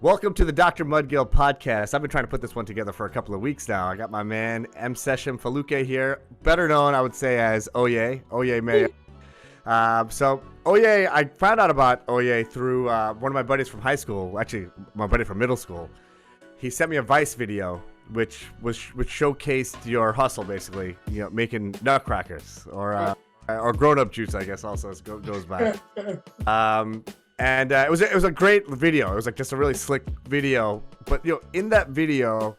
Welcome to the Dr. Mudgil podcast. I've been trying to put this one together for a couple of weeks now. I got my man Amseshem Foluke here, better known, I would say, as Oyay Mayo. So Oyay, I found out about Oyay through one of my buddies from high school, actually my buddy from middle school. He sent me a Vice video, which showcased your hustle, basically, making nutcrackers or grown-up juice, I guess, also goes by. And it was a great video. It was like just a really slick video. But in that video,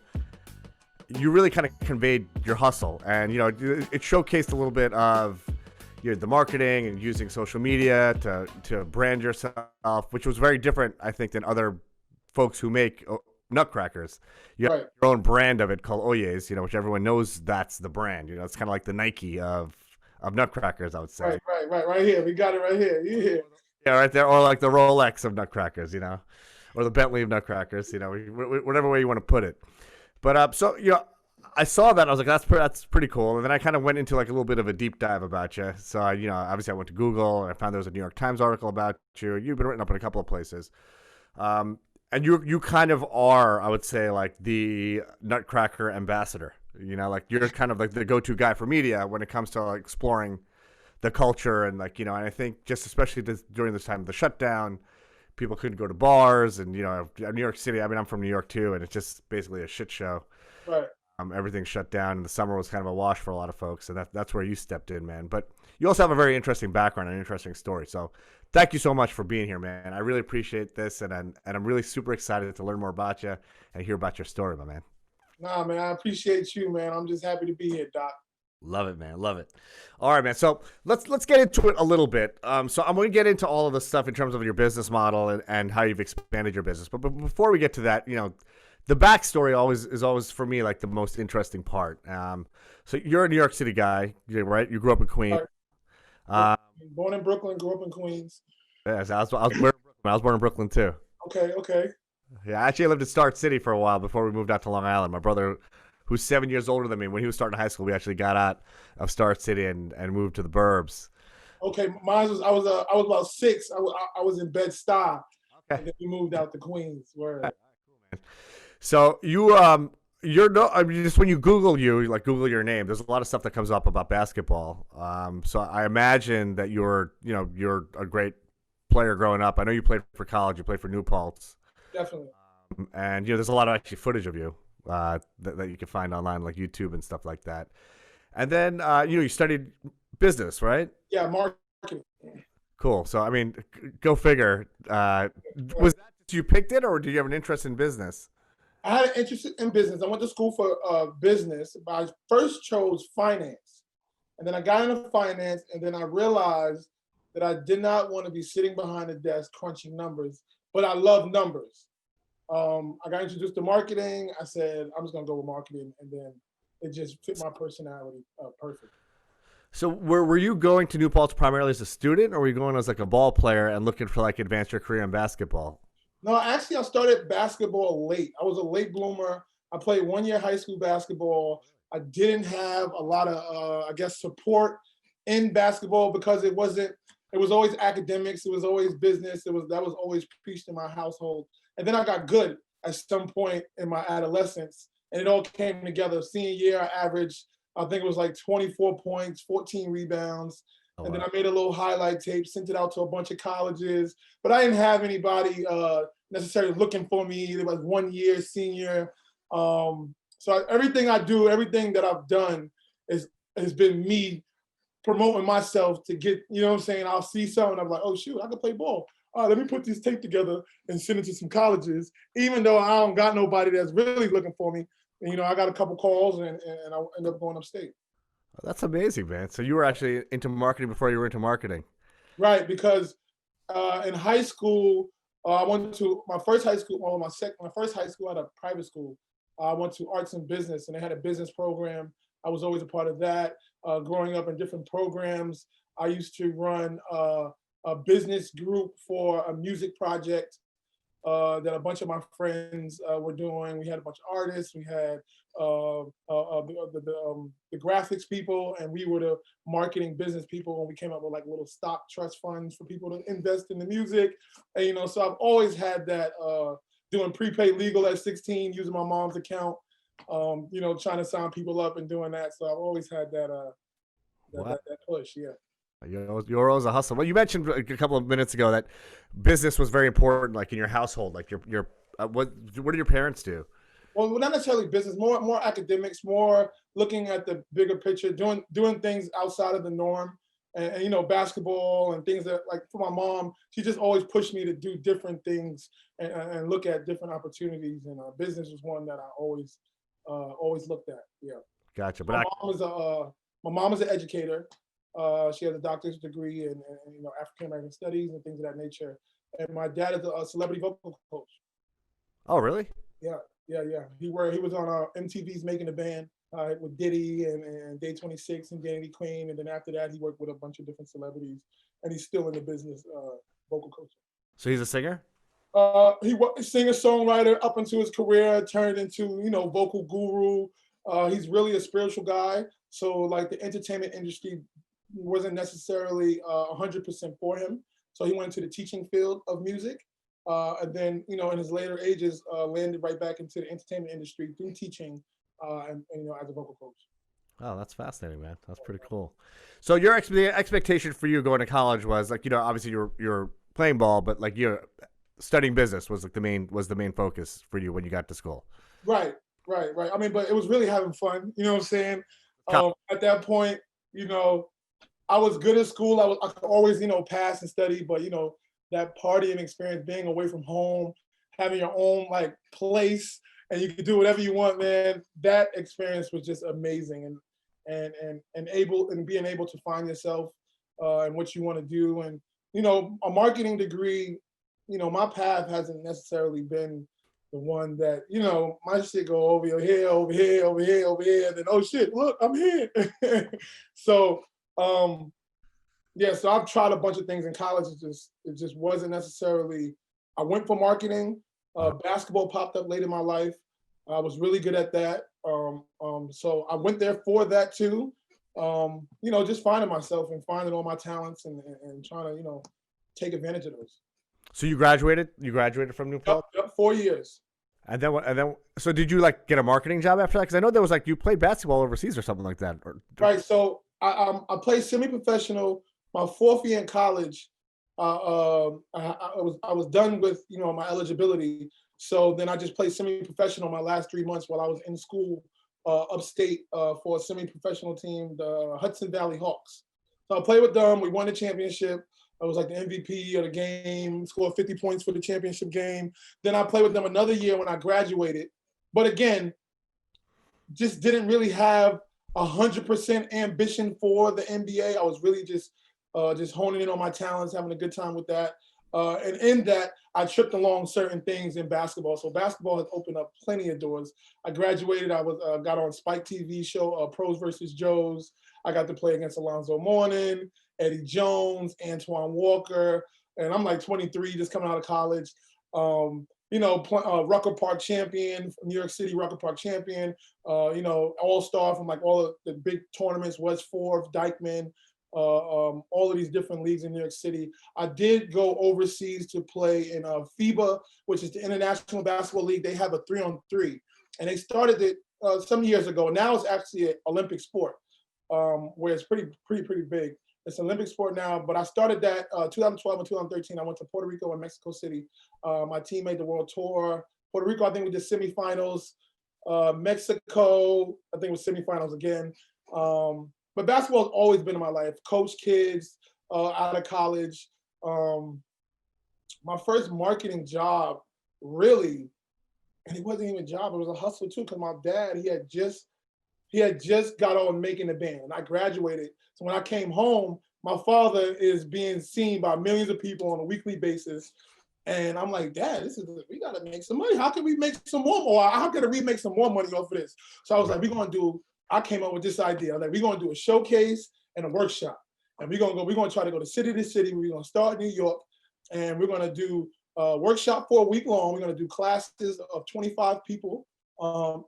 you really kind of conveyed your hustle, and it showcased a little bit of the marketing and using social media to brand yourself, which was very different, I think, than other folks who make nutcrackers. You have your own brand of it called Oyay's, which everyone knows that's the brand. It's kind of like the Nike of nutcrackers, I would say. Right here. We got it right here. Yeah. Yeah, right there, or like the Rolex of nutcrackers, or the Bentley of nutcrackers, whatever way you want to put it. But so I saw that, I was like, that's pretty cool, and then I kind of went into like a little bit of a deep dive about you. So obviously I went to Google and I found there was a New York Times article about you. You've been written up in a couple of places, and you kind of are, I would say, like the Nutcracker ambassador. Like you're kind of like the go-to guy for media when it comes to like exploring the culture, and and I think just especially during this time of the shutdown, people couldn't go to bars, and New York City, I mean, I'm from New York too, and it's just basically a shit show. Right. Everything shut down, and the summer was kind of a wash for a lot of folks, and that's where you stepped in, man. But you also have a very interesting background and interesting story, so thank you so much for being here, man. I really appreciate this, and I'm really super excited to learn more about you and hear about your story, my man. Nah, man, I appreciate you, man. I'm just happy to be here, Doc. Love it, man. Love it. All right, man. So let's get into it a little bit. So I'm going to get into all of the stuff in terms of your business model and how you've expanded your business. But before we get to that, the backstory is always for me like the most interesting part. So you're a New York City guy, right? You grew up in Queens. Born in Brooklyn, grew up in Queens. Yes, I was born in Brooklyn too. Okay. Yeah, actually I lived in Stark City for a while before we moved out to Long Island. My brother, who's 7 years older than me, when he was starting high school, we actually got out of Star City and moved to the burbs. Okay, I was about 6. I was in Bed-Stuy, and then we moved out to Queens. Word. Cool, man. So just when you Google Google your name, there's a lot of stuff that comes up about basketball. So I imagine that you're a great player growing up. I know you played for college. You played for New Paltz. Definitely. And there's a lot of actually footage of you that you can find online, like YouTube and stuff like that. And then you studied business, right? Yeah, marketing. Cool. So I mean, go figure. Was that you picked it, or do you have an interest in business? I had an interest in business. I went to school for business, but I first chose finance, and then I got into finance, and then I realized that I did not want to be sitting behind a desk crunching numbers, but I love numbers. I got introduced to marketing. I said, I'm just going to go with marketing. And then it just fit my personality perfect. So were you going to New Paltz primarily as a student, or were you going as like a ball player and looking for like advance your career in basketball? No, actually I started basketball late. I was a late bloomer. I played 1 year high school basketball. I didn't have a lot of, support in basketball because it was always academics. It was always business. That was always preached in my household. And then I got good at some point in my adolescence, and it all came together. Senior year, I averaged, I think it was like 24 points, 14 rebounds. Oh, and then I made a little highlight tape, sent it out to a bunch of colleges, but I didn't have anybody necessarily looking for me. It was 1 year senior. So everything I do, everything that I've done has been me promoting myself to get, what I'm saying? I'll see something, I'm like, oh shoot, I can play ball. Let me put this tape together and send it to some colleges, even though I don't got nobody that's really looking for me. And, I got a couple calls, and I ended up going upstate. That's amazing, man. So you were actually into marketing before you were into marketing. Right, because in high school, I went to my first high school, my first high school at a private school. I went to arts and business, and they had a business program. I was always a part of that. Growing up in different programs, I used to run a business group for a music project that a bunch of my friends were doing. We had a bunch of artists. We had the graphics people, and we were the marketing business people. And we came up with like little stock trust funds for people to invest in the music. And so I've always had that doing prepaid legal at 16, using my mom's account, trying to sign people up and doing that. So I've always had that push. Yeah. You're always a hustle. Well, you mentioned a couple of minutes ago that business was very important, like in your household. Like what do your parents do? Well, not necessarily business, more academics, more looking at the bigger picture, doing things outside of the norm, and basketball and things that, like, for my mom, she just always pushed me to do different things and look at different opportunities. And business was one that I always looked at. Yeah. Gotcha. But my mom is an educator. She has a doctorate degree in African American studies and things of that nature. And my dad is a celebrity vocal coach. Oh, really? Yeah. He was on MTV's Making the Band with Diddy and Day 26 and Danny Queen, and then after that he worked with a bunch of different celebrities, and he's still in the business, vocal coaching. So he's a singer? He was singer-songwriter up into his career, turned into vocal guru. He's really a spiritual guy, so like the entertainment industry wasn't necessarily 100% for him. So he went into the teaching field of music. And then, in his later ages, landed right back into the entertainment industry through teaching, and as a vocal coach. Oh, that's fascinating, man. That's pretty cool. So your expectation for you going to college was like, obviously you're playing ball, but like you're studying business was like the main focus for you when you got to school. Right. I mean, but it was really having fun. You know what I'm saying? At that point, I was good at school. I could always, pass and study, but that partying experience, being away from home, having your own like place, and you could do whatever you want, man. That experience was just amazing, and being able to find yourself and what you want to do, and a marketing degree. My path hasn't necessarily been the one that my shit go over your head, over here, and then oh shit, look, I'm here. So. Yeah, so I've tried a bunch of things in college. It just wasn't necessarily. I went for marketing. Basketball popped up late in my life. I was really good at that. So I went there for that too. Just finding myself and finding all my talents and trying to take advantage of those. So you graduated? You graduated from New Paltz? Yep, 4 years. And then, so did you like get a marketing job after that? Because I know there was like you played basketball overseas or something like that. Right. So I played semi-professional. My 4th year in college, I was done with my eligibility. So then I just played semi-professional my last 3 months while I was in school upstate for a semi-professional team, the Hudson Valley Hawks. So I played with them. We won the championship. I was like the MVP of the game, scored 50 points for the championship game. Then I played with them another year when I graduated. But again, just didn't really have 100% ambition for the NBA. I was really just honing in on my talents, having a good time with that. And in that, I tripped along certain things in basketball. So basketball has opened up plenty of doors. I graduated. I got on Spike TV show, Pros versus Joes. I got to play against Alonzo Mourning, Eddie Jones, Antoine Walker. And I'm like 23, just coming out of college. Rucker Park champion, New York City Rucker Park champion, all-star from like all of the big tournaments, West Fourth, Dykeman, all of these different leagues in New York City. I did go overseas to play in FIBA, which is the International Basketball League. They have a 3-on-3, and they started it some years ago. Now it's actually an Olympic sport, where it's pretty big. It's an Olympic sport now, but I started that 2012 and 2013. I went to Puerto Rico and Mexico City. My team made the world tour. Puerto Rico, I think we did semifinals. Mexico, I think it was semifinals again. But basketball has always been in my life. Coach kids out of college. My first marketing job, really, and it wasn't even a job, it was a hustle too, because my dad, he had just got on Making the Band. I graduated. So when I came home, my father is being seen by millions of people on a weekly basis. And I'm like, Dad, we got to make some money. How can we make some more? Or how can we make some more money off of this? So I was like, I came up with this idea. Like, we're going to do a showcase and a workshop. And we're going to try to go to city to city. We're going to start in New York. And we're going to do a workshop for a week long. We're going to do classes of 25 people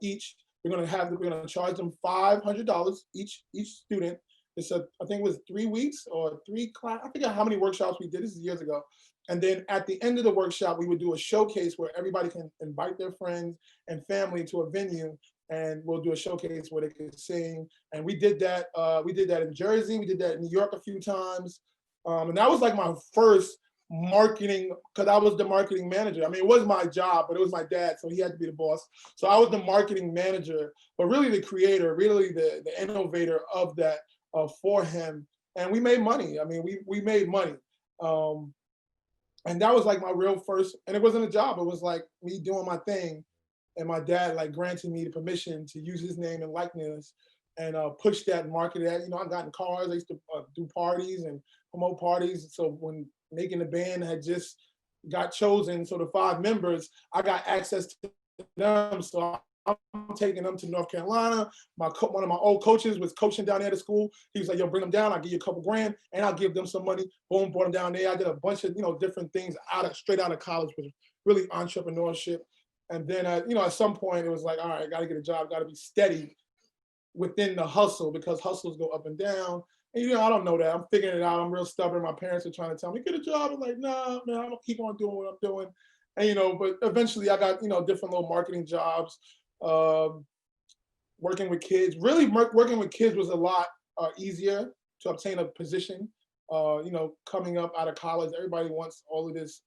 each. We're going to charge them $500 each student. I think it was 3 weeks or 3 class. I forget how many workshops we did. This is years ago. And then at the end of the workshop, we would do a showcase where everybody can invite their friends and family to a venue, and we'll do a showcase where they can sing. And we did that. We did that in Jersey. We did that in New York a few times. And that was like my first marketing, because I was the marketing manager. I mean, it was my job, but it was my dad, so he had to be the boss. So I was the marketing manager, but really the creator, really the innovator of that for him. And we made money. I mean, we made money. And that was like my real first, and it wasn't a job. It was like me doing my thing, and my dad like granted me the permission to use his name and likeness and push that and market that. You know, I got in cars. I used to do parties and promote parties. So when making the band had just got chosen, so the 5 members, I got access to them. So I'm taking them to North Carolina. One of my old coaches was coaching down there at the school. He was like, yo, bring them down. I'll give you a couple grand and I'll give them some money. Boom, brought them down there. I did a bunch of, different things straight out of college, with really entrepreneurship. And then, at some point it was like, all right, I got to get a job, got to be steady within the hustle, because hustles go up and down. And, I don't know that. I'm figuring it out. I'm real stubborn. My parents are trying to tell me, get a job. I'm like, no, man, I'm going to keep on doing what I'm doing. And, but eventually I got, different little marketing jobs. Working with kids, really working with kids was a lot easier to obtain a position. Coming up out of college, everybody wants all of this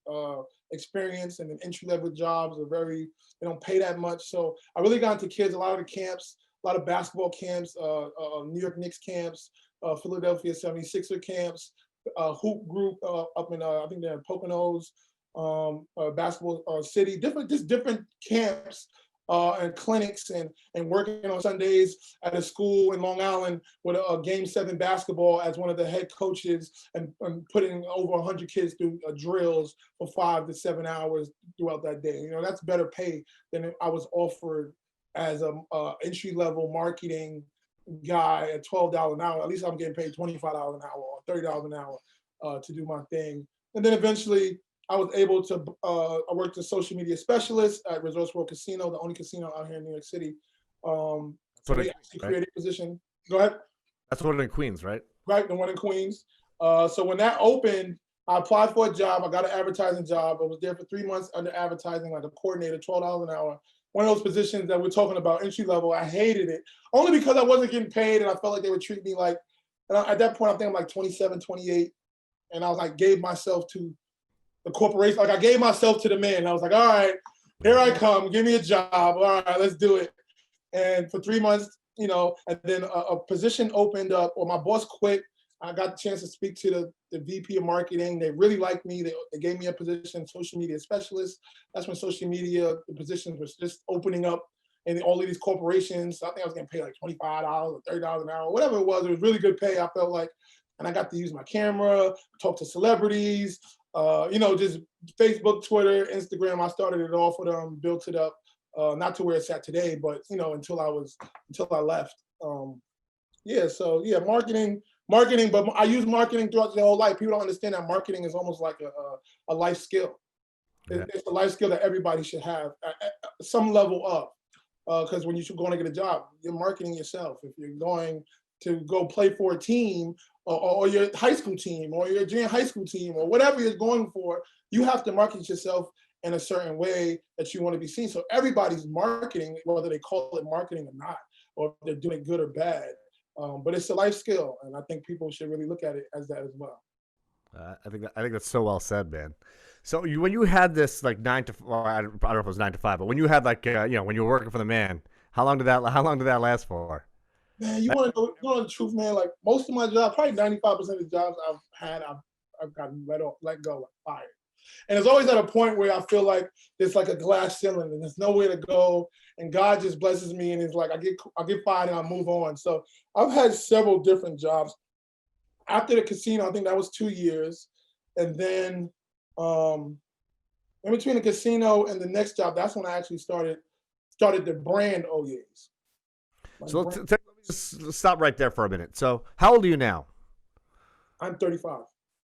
experience, and then entry-level jobs they don't pay that much. So I really got into kids, a lot of the camps, a lot of basketball camps, New York Knicks camps, Philadelphia 76er camps, hoop group up in, I think they're in Poconos, basketball city, different camps. And clinics and working on Sundays at a school in Long Island with a Game 7 basketball as one of the head coaches, and putting over 100 kids through drills for 5 to 7 hours throughout that day. That's better pay than I was offered as a entry-level marketing guy at $12 an hour. At least I'm getting paid $25 an hour or $30 an hour to do my thing. And then eventually I was able to, I worked as social media specialist at Resorts World Casino, the only casino out here in New York City. So they actually created a position. Go ahead. That's the one in Queens, right? Right, the one in Queens. So when that opened, I applied for a job. I got an advertising job. I was there for 3 months under advertising, like a coordinator, $12 an hour. One of those positions that we're talking about, entry level. I hated it, only because I wasn't getting paid, and I felt like they would treat me like, at that point, I think I'm like 27, 28. And I was like, gave myself to the corporation. Like I gave myself to the man. I was like, all right, here I come. Give me a job. All right, let's do it. And for 3 months, and then a position opened up, or my boss quit. I got the chance to speak to the VP of marketing. They really liked me. They gave me a position, social media specialist. That's when social media, the positions was just opening up in all of these corporations. So I think I was getting paid like $25 or $30 an hour, whatever it was. It was really good pay, I felt like. And I got to use my camera, talk to celebrities, just Facebook, Twitter, Instagram. I started it off with them, built it up, not to where it's at today, but until I left. Marketing, but I use marketing throughout the whole life. People don't understand that marketing is almost like a life skill. Yeah. It's a life skill that everybody should have at some level of, because when you're going to get a job, you're marketing yourself. If you're going to go play for a team, or your high school team, or your junior high school team, or whatever you're going for, you have to market yourself in a certain way that you want to be seen. So everybody's marketing, whether they call it marketing or not, or if they're doing good or bad. But it's a life skill, and I think people should really look at it as that as well. I think that's so well said, man. So when you had this like 9 to, well, I don't know if it was 9 to 5, but when you had like when you were working for the man, how long did that last for? Man, you want to know the truth, man? Like most of my jobs, probably 95% of the jobs I've had, I've gotten let go, like fired. And it's always at a point where I feel like there's like a glass ceiling and there's nowhere to go. And God just blesses me, and it's like I get fired and I move on. So I've had several different jobs. After the casino, I think that was 2 years, and then in between the casino and the next job, that's when I actually started the brand Oyay's. So let me just stop right there for a minute. So how old are you now? I'm 35.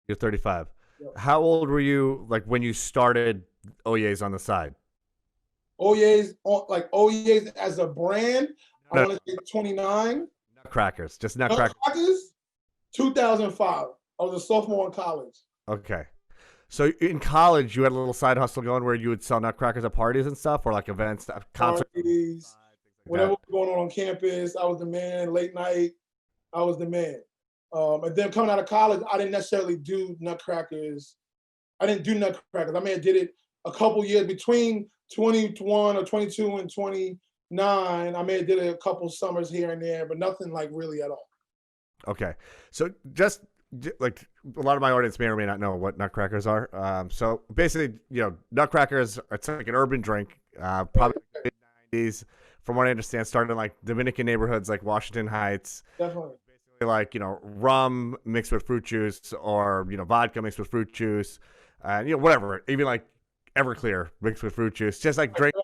You're 35. Yep. How old were you like when you started Oyay's on the side? Oyay's as a brand, I want to say 29. Nutcrackers, just Nutcrackers. 2005. I was a sophomore in college. Okay. So in college, you had a little side hustle going where you would sell nutcrackers at parties and stuff, or like events, concerts, Parties, things like whatever that. was going on campus, I was the man. Late night, I was the man. And then coming out of college, I didn't necessarily do nutcrackers. I didn't do nutcrackers. I may have did it a couple years between 21 or 22 and 29. I may have did it a couple summers here and there, but nothing like really at all. Okay, so just like a lot of my audience may or may not know what nutcrackers are. So basically, nutcrackers, it's like an urban drink, probably mid '90s, from what I understand, started in like Dominican neighborhoods like Washington Heights. Definitely. Basically, like rum mixed with fruit juice, or vodka mixed with fruit juice, and whatever, even like Everclear mixed with fruit juice, just like drink.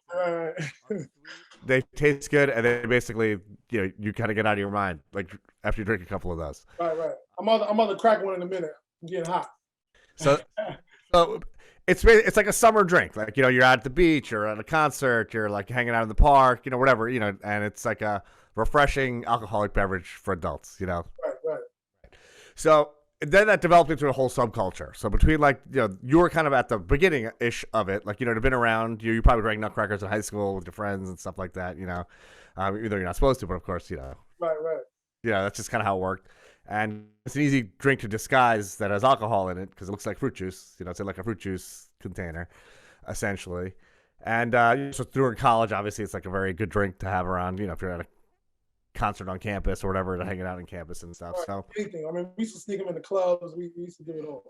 They taste good, and then basically, you kind of get out of your mind like after you drink a couple of those. Right. I'm on the crack one in a minute. I'm getting hot. So, so it's like a summer drink. Like you're out at the beach, or at a concert, you're like hanging out in the park, whatever, and it's like a refreshing alcoholic beverage for adults. Right. So then that developed into a whole subculture. So between like you were kind of at the beginning ish of it, like to been around. You probably drank nutcrackers in high school with your friends and stuff like that. Even though you're not supposed to, but of course Right. that's just kind of how it worked. And it's an easy drink to disguise that has alcohol in it because it looks like fruit juice. It's like a fruit juice container, essentially. And so through in college, obviously, it's like a very good drink to have around. If you're at a concert on campus or whatever, to hanging out on campus and stuff. Right. So Anything. I mean, we used to sneak them in the clubs. We used to do it all.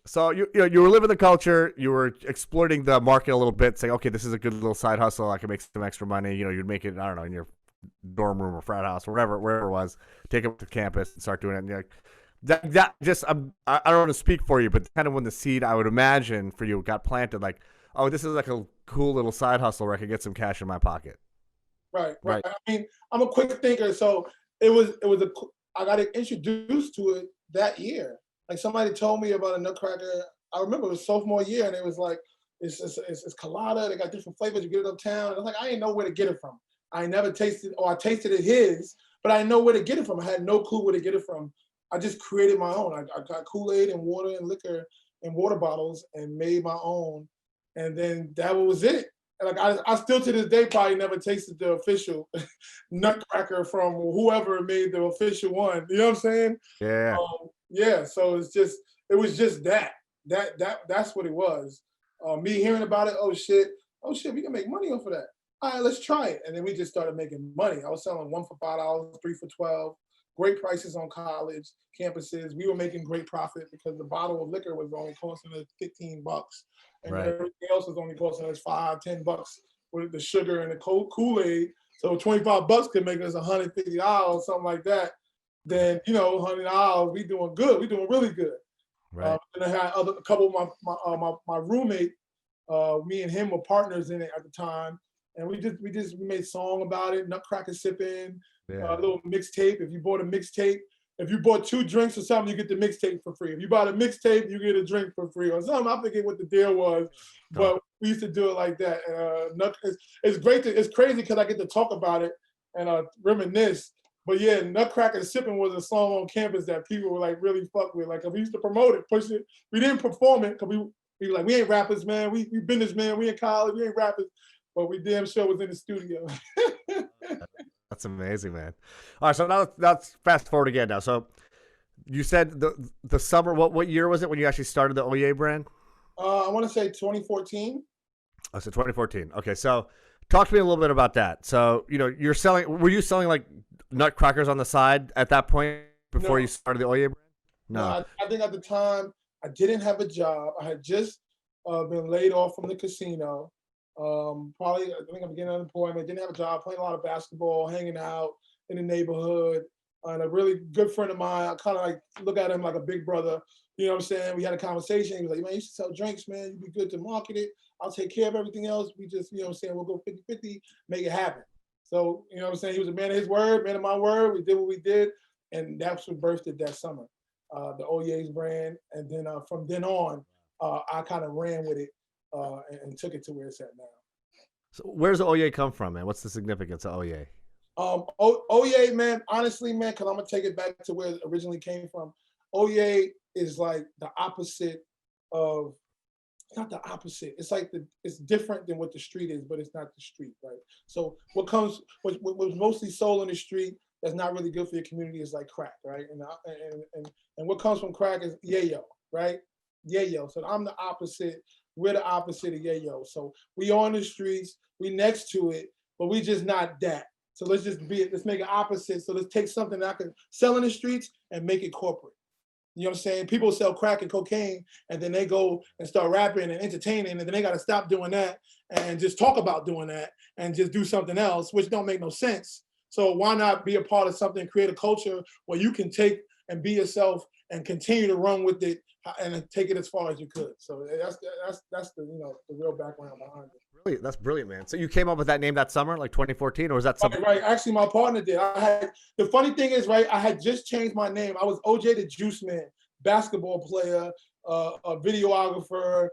So you were living the culture, you were exploiting the market a little bit, saying, okay, this is a good little side hustle. I can make some extra money. You'd make it, I don't know, in your dorm room or frat house or wherever it was. Take it to campus and start doing it. And you're like, that just I don't want to speak for you, but kind of when the seed I would imagine for you got planted, like, oh, this is like a cool little side hustle where I could get some cash in my pocket. Right. I mean, I'm a quick thinker, so I got introduced to it that year. Like somebody told me about a nutcracker. I remember it was sophomore year, and it was like it's colada. They got different flavors. You get it uptown, and I was like, I didn't know where to get it from. I never tasted, or I tasted it his, but I didn't know where to get it from. I had no clue where to get it from. I just created my own. I got Kool-Aid and water and liquor in water bottles and made my own, and then that was it. And like I still to this day probably never tasted the official nutcracker from whoever made the official one. You know what I'm saying? Yeah. Yeah. So it was just that's what it was. Me hearing about it, oh shit, we can make money off of that. All right, let's try it. And then we just started making money. I was selling one for $5, three for 12. Great prices on college campuses. We were making great profit because the bottle of liquor was only costing us $15. And Right. everything else was only costing us $5, $10 with the sugar and the Kool-Aid. So $25 could make us $150, something like that. Then $100, we doing good. We doing really good. Right. And I had a couple of my roommate. Me and him were partners in it at the time, and we made a song about it. Nutcracker sipping, a little mixtape. If you bought a mixtape, if you bought 2 drinks or something, you get the mixtape for free. If you bought a mixtape, you get a drink for free or something. I forget what the deal was, but we used to do it like that. It's great. It's crazy because I get to talk about it and reminisce. But yeah, Nutcracker sipping was a song on campus that people were like really fuck with. Like if we used to promote it, push it. We didn't perform it because we were like, we ain't rappers, man. We businessmen. We in college. We ain't rappers. But we damn sure was in the studio. That's amazing, man. All right, so now let's fast forward again now. So you said the summer, what year was it when you actually started the Oyay brand? I want to say 2014. Oh, so 2014. Okay, so talk to me a little bit about that. So, were you selling like nutcrackers on the side at that point before you started the Oyay brand? No, I think at the time I didn't have a job. I had just been laid off from the casino. Probably, I think I'm getting unemployment. Didn't have a job. Playing a lot of basketball, hanging out in the neighborhood. And a really good friend of mine, I kind of like look at him like a big brother. You know what I'm saying? We had a conversation. He was like, man, you should sell drinks, man. You'd be good to market it. I'll take care of everything else. We just, you know what I'm saying? We'll go 50-50, make it happen. So, you know what I'm saying? He was a man of his word, man of my word. We did what we did. And that's what birthed it that summer, the Oyay's brand. And then from then on, I kind of ran with it and took it to where it's at now. So where's the Oyay come from, man? What's the significance of Oyay? Oyay, man, honestly, man, because I'm going to take it back to where it originally came from. Oyay is like the opposite of it's not the opposite. It's like it's different than what the street is, but it's not the street, right? So what's mostly sold in the street that's not really good for your community is like crack, right? And what comes from crack is yayo, right? Yayo. So I'm the opposite. We're the opposite of yayo. So we on the streets, we next to it, but we just not that. So let's make it opposite. So let's take something that I can sell in the streets and make it corporate. You know what I'm saying? People sell crack and cocaine, and then they go and start rapping and entertaining, and then they got to stop doing that and just talk about doing that and just do something else, which don't make no sense. So why not be a part of something, create a culture where you can take and be yourself and continue to run with it and take it as far as you could. So that's the the real background behind it. Really, that's brilliant, man. So you came up with that name that summer, like 2014, or was that something? Right. Actually, my partner did. The funny thing is, right, I had just changed my name. I was OJ the Juice Man, basketball player, a videographer,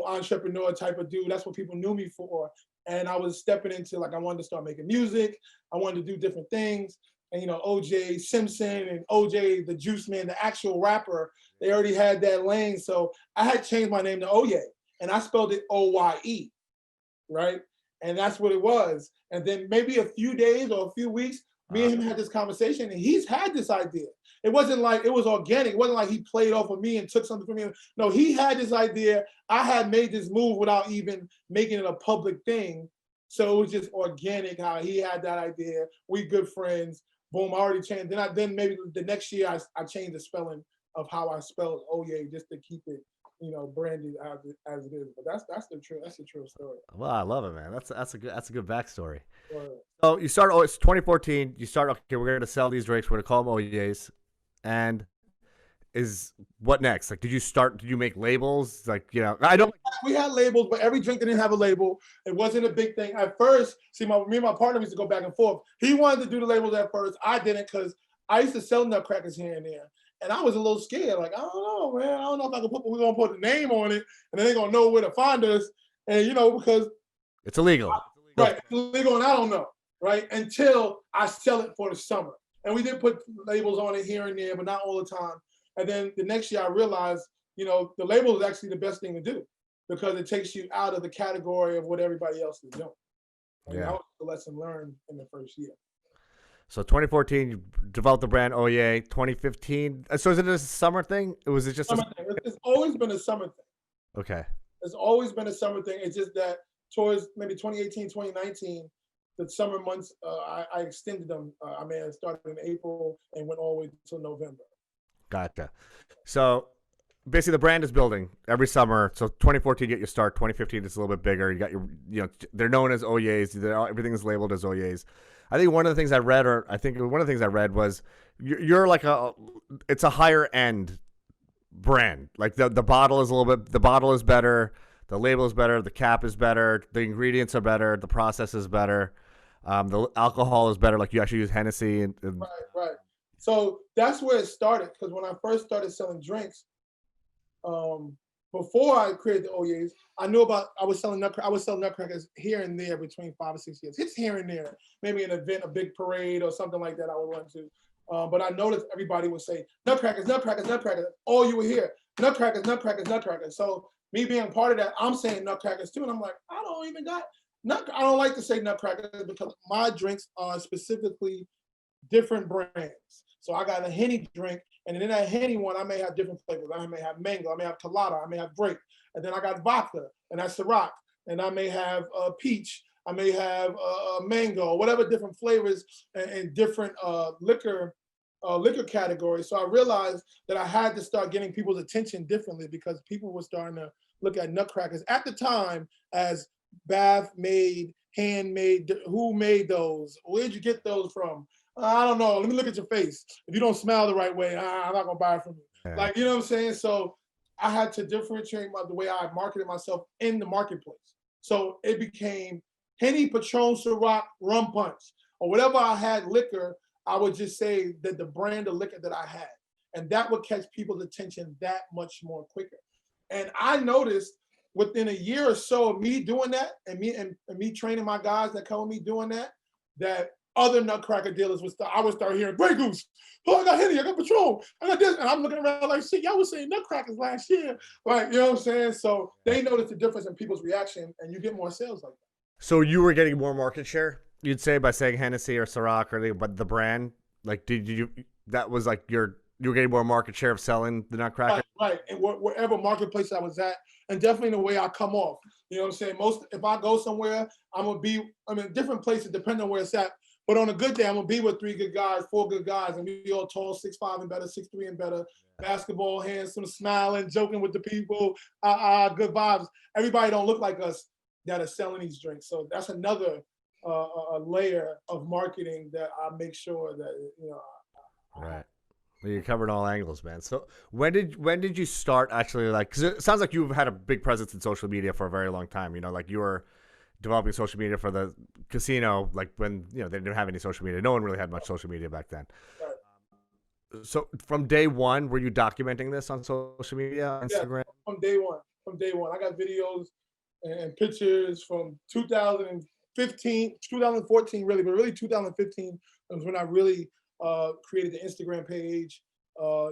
entrepreneur type of dude. That's what people knew me for. And I was stepping into, like, I wanted to start making music. I wanted to do different things. And, OJ Simpson and OJ the Juice Man, the actual rapper, they already had that lane. So I had changed my name to Oyay, and I spelled it Oye, right? And that's what it was. And then maybe a few days or a few weeks, me and him had this conversation, and he's had this idea. It wasn't like it was organic. It wasn't like he played off of me and took something from me. No, he had this idea. I had made this move without even making it a public thing. So it was just organic how he had that idea. We good friends. Boom, I already changed. Then maybe the next year I changed the spelling of how I spelled Oyay just to keep it, branded as it is. But that's the true story. Well, I love it, man. That's a good backstory. Right. So you start. Oh, it's 2014. You start. Okay, we're going to sell these drinks. We're going to call them Oyays. And what next? Like, did you make labels? Like, I don't. We had labels, but every drink didn't have a label. It wasn't a big thing at first. See, me and my partner used to go back and forth. He wanted to do the labels at first. I didn't, because I used to sell nutcrackers here and there. And I was a little scared. Like, I don't know, man. I don't know if we're going to put the name on it, and then they're going to know where to find us. And, because it's illegal. Right. It's illegal, and I don't know. Right. Until I sell it for the summer. And we did put labels on it here and there, but not all the time. And then the next year I realized, the label is actually the best thing to do, because it takes you out of the category of what everybody else is doing. And that was the lesson learned in the first year. So 2014, you developed the brand Oyay. 2015. So is it a summer thing? Was it just summer thing? It's always been a summer thing. Okay. It's always been a summer thing. It's just that towards maybe 2018, 2019, the summer months, I extended them. I started in April and went all the way until November. Gotcha. So basically the brand is building every summer. So 2014, you get your start. 2015, it's a little bit bigger. You got they're known as Oyays. Everything is labeled as Oyays. I think one of the things I read, was you're like it's a higher end brand. Like the bottle is the bottle is better. The label is better. The cap is better. The ingredients are better. The process is better. The alcohol is better. Like you actually use Hennessy. Right. So that's where it started. Because when I first started selling drinks, before I created the Oyays, I was selling nutcrackers here and there between 5 or 6 years. It's here and there, maybe an event, a big parade or something like that I would run to. But I noticed everybody would say, nutcrackers, nutcrackers, nutcrackers. All you would hear, nutcrackers, nutcrackers, nutcrackers. So me being part of that, I'm saying nutcrackers too. And I'm like, I don't like to say nutcrackers, because my drinks are specifically different brands. So I got a Henny drink, and in that Henny one, I may have different flavors. I may have mango, I may have colada, I may have grape. And then I got vodka, and that's Ciroc. And I may have peach, I may have mango, whatever different flavors and different liquor categories. So I realized that I had to start getting people's attention differently, because people were starting to look at nutcrackers at the time as bath-made, handmade. Who made those? Where'd you get those from? I don't know. Let me look at your face. If you don't smile the right way, I'm not gonna buy it from you. Yeah. Like, you know what I'm saying? So I had to differentiate the way I marketed myself in the marketplace. So it became Henny, Patron, Ciroc, Rum Punch, or whatever I had liquor. I would just say that the brand of liquor that I had, and that would catch people's attention that much more quicker. And I noticed within a year or so of me doing that, and me training my guys that come with me doing that other nutcracker dealers I would start hearing, Grey Goose, oh, I got Henny, I got Patron, I got this. And I'm looking around like, shit, y'all was saying nutcrackers last year. Like, you know what I'm saying? So they notice the difference in people's reaction and you get more sales like that. So you were getting more market share, you'd say, by saying Hennessy or Ciroc but the brand, like, did you, that was like you were getting more market share of selling the Nutcracker? Right. And wherever marketplace I was at, and definitely the way I come off. You know what I'm saying? If I go somewhere, different places, depending on where it's at. But on a good day, I'm going to be with 3 good guys, 4 good guys, and we all tall, 6'5" and better, 6'3" and better, basketball, handsome, smiling, joking with the people, good vibes. Everybody don't look like us that are selling these drinks. So that's another layer of marketing that I make sure that, you know. Right. Well, you covered all angles, man. So when did you start actually, like, because it sounds like you've had a big presence in social media for a very long time, you know, like you were developing social media for the casino, like when, you know, they didn't have any social media. No one really had much social media back then. Right. So from day one, were you documenting this on social media, Instagram? Yeah, from day one. I got videos and pictures from 2014 really, but really 2015 was when I really created the Instagram page,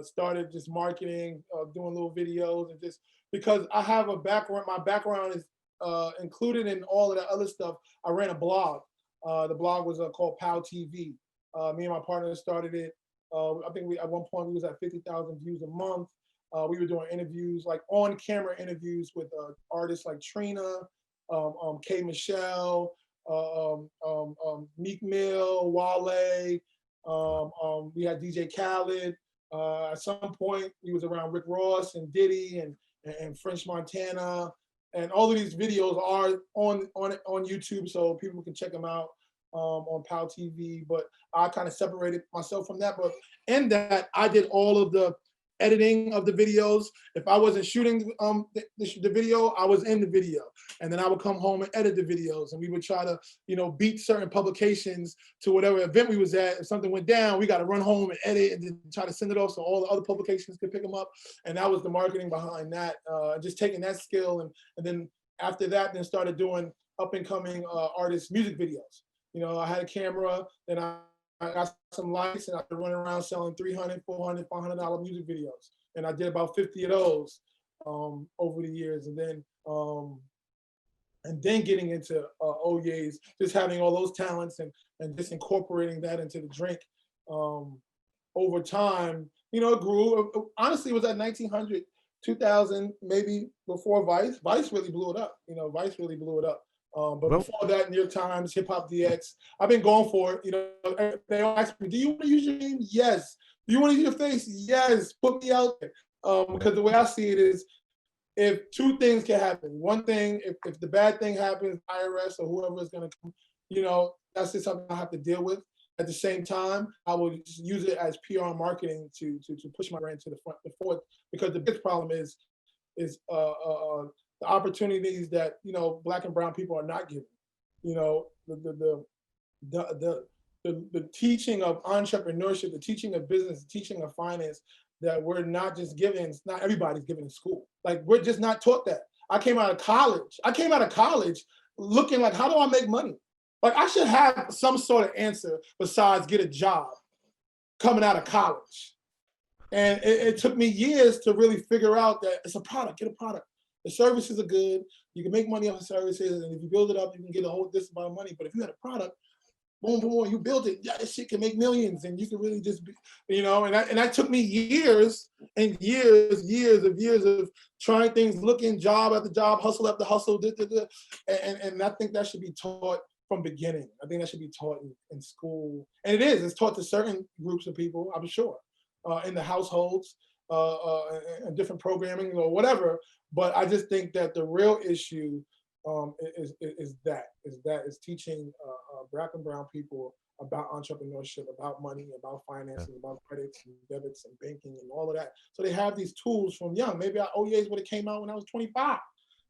started just marketing, doing little videos, and just because I have a background, my background is included in all of that other stuff. I ran a blog. The blog was called POW TV. Me and my partner started it. I think at one point we was at 50,000 views a month. We were doing interviews, like on-camera interviews with artists like Trina, K. Michelle, Meek Mill, Wale. We had DJ Khaled. At some point, we was around Rick Ross and Diddy and French Montana, and all of these videos are on YouTube, so people can check them out on POW TV. But I kind of separated myself from that. But in that, I did all of the editing of the videos. If I wasn't shooting the video, I was in the video, and then I would come home and edit the videos, and we would try to, you know, beat certain publications to whatever event we was at. If something went down, we got to run home and edit and then try to send it off so all the other publications could pick them up. And that was the marketing behind that. Just taking that skill, and then after that, then started doing up and coming artists' music videos. You know, I had a camera, then I got some lights, and I could run around selling $300, $400, $500 music videos. And I did about 50 of those over the years. And then getting into Oyay's, just having all those talents and just incorporating that into the drink. Over time, you know, it grew. Honestly, it was at 1900, 2000, maybe before Vice. Vice really blew it up. You know, Vice really blew it up. But before that, New York Times, Hip Hop DX, I've been going for it. You know, they ask me, do you want to use your name? Yes. Do you want to use your face? Yes. Put me out there. Because the way I see it is, if 2 things can happen. One thing, if the bad thing happens, IRS or whoever is going to come, you know, that's just something I have to deal with. At the same time, I will just use it as PR marketing to push my brand to the front, the forth. Because the biggest problem is the opportunities that, you know, Black and brown people are not given. You know, the teaching of entrepreneurship, the teaching of business, the teaching of finance that we're not just given. Not everybody's given in school. Like, we're just not taught that. I came out of college looking like, how do I make money? Like, I should have some sort of answer besides get a job coming out of college. And it took me years to really figure out that it's a product. Get a product. The services are good. You can make money off the services, and if you build it up, you can get a whole this amount of money. But if you had a product, boom, boom, you build it, yeah, this shit can make millions, and you can really just be, you know. And that took me years and years of trying things, looking job after job, hustle after hustle, and I think that should be taught from beginning. I think that should be taught in school, and it is. It's taught to certain groups of people, I'm sure, in the households, and different programming or whatever. But I just think that the real issue is teaching Black and brown people about entrepreneurship, about money, about finances, about credits and debits and banking and all of that. So they have these tools from young. Maybe Oyay's would have came out when I was 25.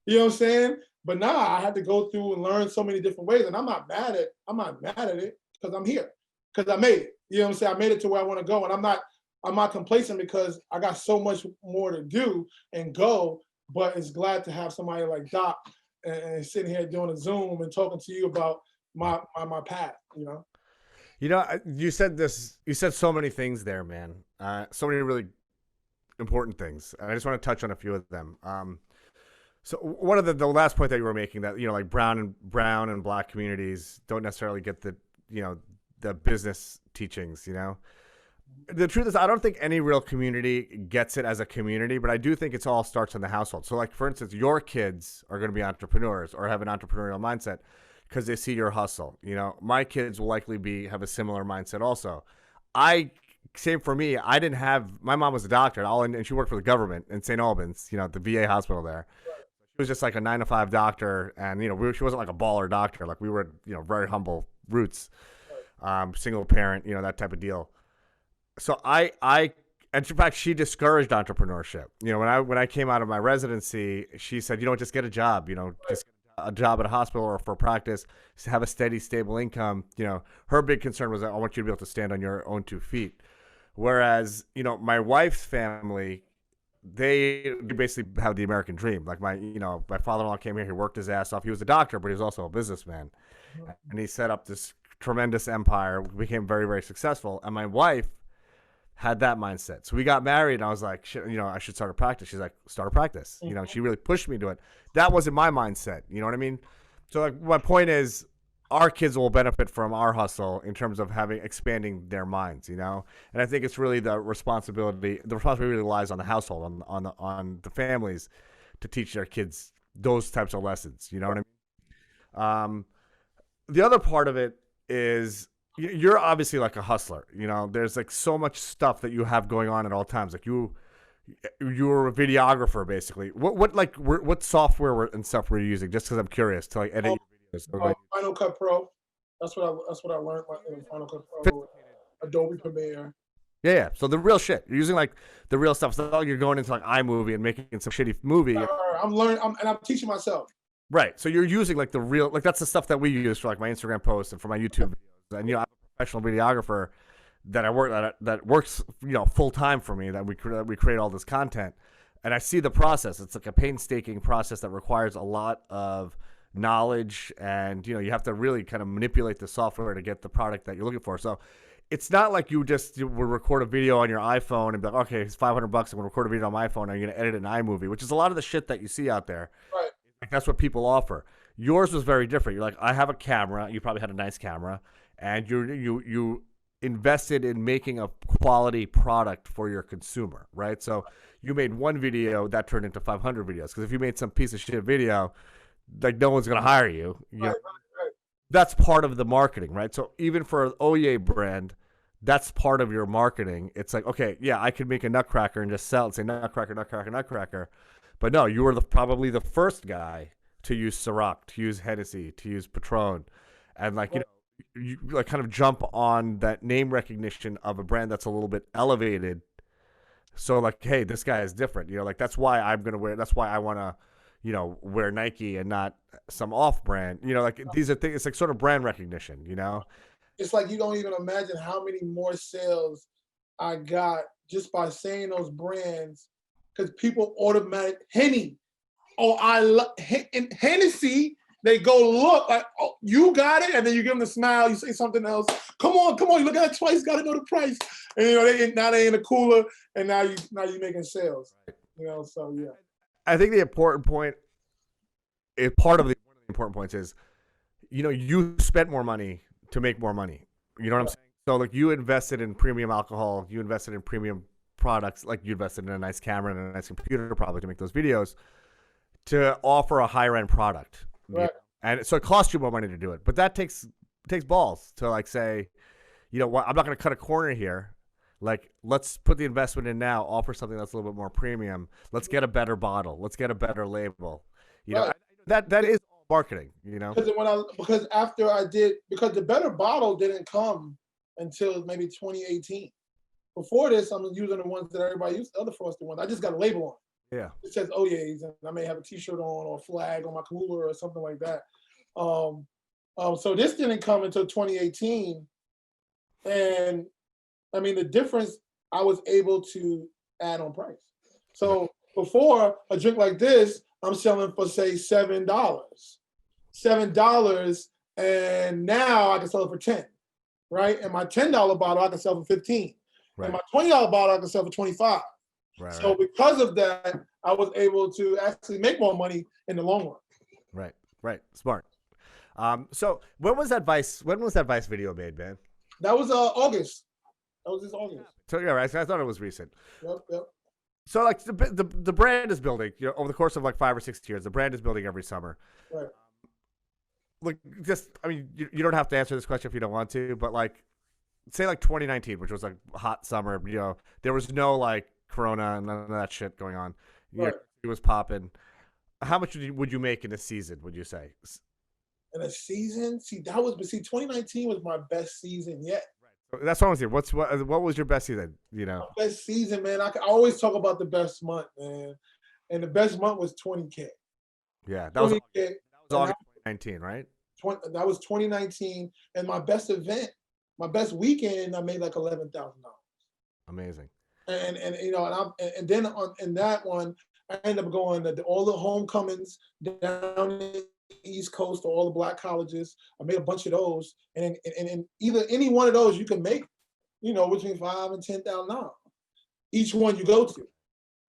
You know what I'm saying? But now I had to go through and learn so many different ways, and I'm not mad at it because I'm here, because I made it. You know what I'm saying? I made it to where I want to go, and I'm not complacent because I got so much more to do and go. But it's glad to have somebody like Doc and sitting here doing a Zoom and talking to you about my path, you know? You said this. You said so many things there, man. So many really important things, and I just want to touch on a few of them. So one of the last point that you were making, that like brown and black communities don't necessarily get the business teachings. The truth is, I don't think any real community gets it as a community, but I do think all starts in the household. So, like, for instance, your kids are going to be entrepreneurs or have an entrepreneurial mindset because they see your hustle. My kids will likely have a similar mindset also. Same for me. I didn't have, my mom was a doctor and she worked for the government in St. Albans, at the VA hospital there. She was just like a 9-to-5 doctor, and she wasn't like a baller doctor. Like, we were very humble roots, single parent, that type of deal. So and in fact, she discouraged entrepreneurship. When I came out of my residency, she said, just get a job, just a job at a hospital or for practice, have a steady, stable income. Her big concern was, I want you to be able to stand on your own 2 feet. Whereas, my wife's family, they basically have the American dream. Like, my father-in-law came here, he worked his ass off. He was a doctor, but he was also a businessman. And he set up this tremendous empire, became very, very successful. And my wife had that mindset. So we got married, and I was like, I should start a practice. She's like, start a practice. She really pushed me to it. That wasn't my mindset. You know what I mean? So, like, my point is, our kids will benefit from our hustle in terms of expanding their minds, And I think it's really the responsibility really lies on the household, on the families, to teach their kids those types of lessons. You know what I mean? The other part of it is, you're obviously like a hustler. There's like so much stuff that you have going on at all times. Like, you're a videographer, basically. What software and stuff were you using? Just because I'm curious to, like, edit your videos. So, Final Cut Pro. That's what I learned in Final Cut Pro. Adobe Premiere. Yeah. So the real shit. You're using like the real stuff. So you're going into like iMovie and making some shitty movie. I'm learning, and I'm teaching myself. Right. So you're using like the real, like, that's the stuff that we use for like my Instagram posts and for my YouTube videos. And I'm a professional videographer that works full time for me. That we create all this content, and I see the process. It's like a painstaking process that requires a lot of knowledge, and you have to really kind of manipulate the software to get the product that you're looking for. So it's not like you would record a video on your iPhone and be like, okay, it's $500. I'm gonna record a video on my iPhone, and you're gonna edit it in iMovie, which is a lot of the shit that you see out there. Right. Like, that's what people offer. Yours was very different. You're like, I have a camera. You probably had a nice camera, and you invested in making a quality product for your consumer, right? So you made one video that turned into 500 videos. Because if you made some piece of shit video, like, no one's gonna hire you. Right. That's part of the marketing, right? So even for an Oyay brand, that's part of your marketing. It's like, okay, yeah, I could make a Nutcracker and just sell it and say Nutcracker, Nutcracker, Nutcracker. But no, you were probably the first guy to use Ciroc, to use Hennessy, to use Patron, and like, you like kind of jump on that name recognition of a brand that's a little bit elevated. So like, hey, this guy is different. Like, that's why that's why I want to, wear Nike and not some off brand. Like, these are things. It's like sort of brand recognition. It's like, you don't even imagine how many more sales I got just by saying those brands, because people automatic Henny. Oh, I love Hennessy. They go look like, oh, you got it, and then you give them the smile. You say something else. Come on, you look at it twice. Got to know the price. And now they in the cooler, and now you making sales. So yeah. I think the important point is one of the important points is, you spent more money to make more money. You know what I'm saying? So like, you invested in premium alcohol, you invested in premium products, like you invested in a nice camera and a nice computer probably to make those videos, to offer a higher end product. Right. And so it costs you more money to do it, but that takes balls to like say, what, I'm not going to cut a corner here. Like, let's put the investment in now, offer something that's a little bit more premium. Let's get a better bottle. Let's get a better label. Right. That is marketing, Because because the better bottle didn't come until maybe 2018. Before this, I'm using the ones that everybody used, the other frosted ones. I just got a label on it. Yeah. It says Oyay's, and I may have a T-shirt on or a flag on my cooler or something like that. So this didn't come until 2018, and I mean, the difference, I was able to add on price. So before, a drink like this, I'm selling for say $7, and now I can sell it for 10. right? And my $10 bottle I can sell for 15. Right. And my $20 bottle I can sell for 25. Right. So because of that, I was able to actually make more money in the long run. Right. Right. Smart. So when was that Vice video made, man? That was August. That was this August. So yeah, right. So I thought it was recent. Yep. So like the brand is building, you know, over the course of like 5 or 6 years. The brand is building every summer. Right. Like just, I mean, you don't have to answer this question if you don't want to, but like, say like 2019, which was like a hot summer, you know, there was no like Corona and none of that shit going on. Right. It was popping. How much would you make in a season? Would you say? In a season? See, 2019 was my best season yet. Right. That's what I was here. What was your best season? You know, my best season, man. I always talk about the best month, man, and the best month was 20K. Yeah, that was August 2019, right? That was 2019, and my best event, my best weekend, I made like $11,000. Amazing. And you know, and then in that one, I ended up going to all the homecomings down the East Coast to all the black colleges. I made a bunch of those, and either any one of those you can make, you know, between $5,000 and $10,000 each one you go to,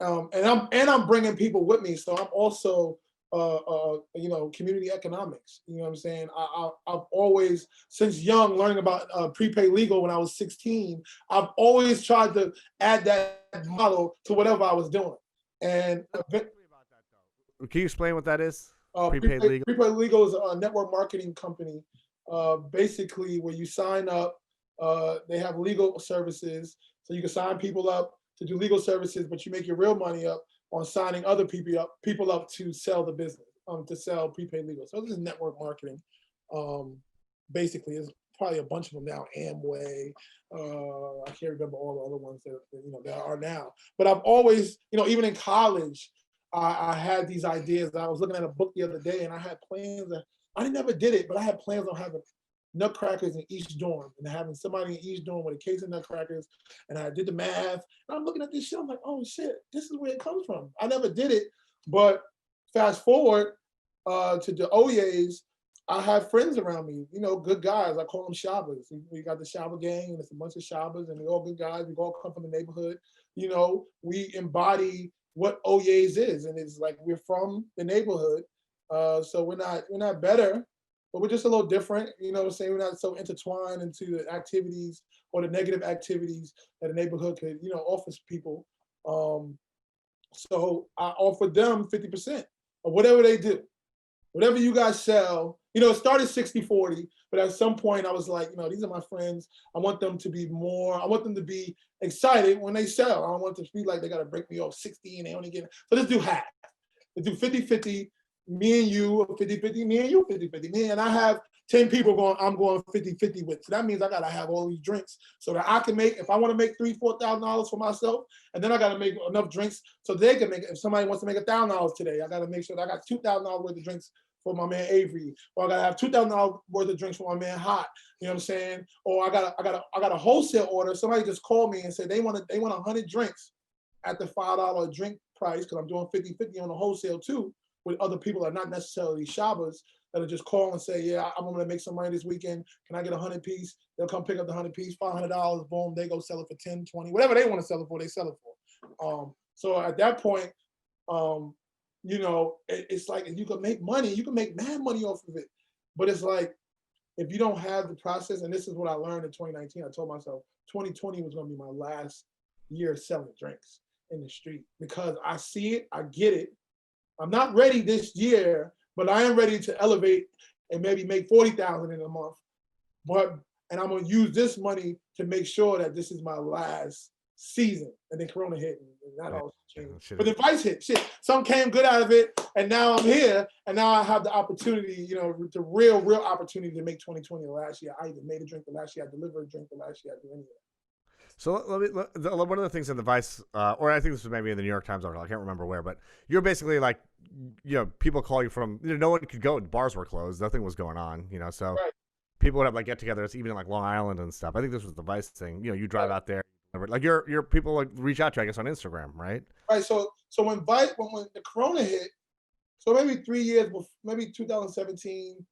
and I'm bringing people with me, so I'm also you know, community economics. You know what I'm saying? I've always, since young, learning about prepaid legal when I was 16, I've always tried to add that model to whatever I was doing. And can you explain what that is? Prepaid legal. Prepaid legal is a network marketing company, basically where you sign up. They have legal services, so you can sign people up to do legal services, but you make your real money up on signing other people up to sell the business, to sell prepaid legal. So this is network marketing. Basically, there's probably a bunch of them now. Amway, I can't remember all the other ones that you know that are now. But I've always, you know, even in college, I had these ideas. I was looking at a book the other day, and I had plans. I never did it, but I had plans on having nutcrackers in each dorm and having somebody in each dorm with a case of nutcrackers. And I did the math. And I'm looking at this shit. I'm like, oh shit, this is where it comes from. I never did it, but fast forward to the Oyays, I have friends around me, you know, good guys. I call them shabbas. We got the shabba gang, and it's a bunch of shabbas, and they're all good guys. We all come from the neighborhood. You know, we embody what Oyays is, and it's like we're from the neighborhood. So we're not better, but we're just a little different. You know what I'm saying? We're not so intertwined into the activities or the negative activities that a neighborhood could, you know, offers people. So I offer them 50% of whatever they do. Whatever you guys sell, you know, it started 60-40, but at some point I was like, you know, these are my friends. I want them to be excited when they sell. I don't want them to feel like they got to break me off 60 and they only get it. So let's do half. Let's do 50-50, me and you, 50-50, me and you, 50-50. Me and I have 10 people I'm going 50-50 with. So that means I got to have all these drinks so that I can make, if I want to make $3,000-$4,000 for myself, and then I got to make enough drinks so they can make it. If somebody wants to make $1,000 today, I got to make sure that I got $2,000 worth of drinks for my man Avery, or I gotta have $2,000 worth of drinks for my man Hot. You know what I'm saying? Or I got a wholesale order. Somebody just called me and said they want 100 drinks at the $5 drink price, because I'm doing 50-50 on the wholesale too, with other people that are not necessarily shoppers that'll just call and say, yeah, I'm gonna make some money this weekend. Can I get 100 piece? They'll come pick up the 100 piece, $500. Boom, they go sell it for 10, 20, whatever they want to sell it for, they sell it for. So at that point, you know, it's like you can make money, you can make mad money off of it. But it's like, if you don't have the process, and this is what I learned in 2019, I told myself 2020 was gonna be my last year selling drinks in the street, because I see it, I get it. I'm not ready this year, but I am ready to elevate and maybe make 40,000 in a month. And I'm gonna use this money to make sure that this is my last season. And then Corona hit, and that all changed. But the Vice hit, shit. Something came good out of it, and now I'm here, and now I have the opportunity, you know, the real opportunity to make 2020 the last year. I even made a drink the last year. I delivered a drink the last year. I did anything. So one of the things in the Vice, or I think this was maybe in the New York Times article, I can't remember where, but you're basically like, you know, people call you from, you know, no one could go, bars were closed, nothing was going on, you know, so right. People would have like get-togethers, even in like Long Island and stuff. I think this was the Vice thing. You know, you drive out there, like your people like reach out to you, I guess, on Instagram, right? Right. So when the Corona hit, so maybe 3 years, maybe 2017,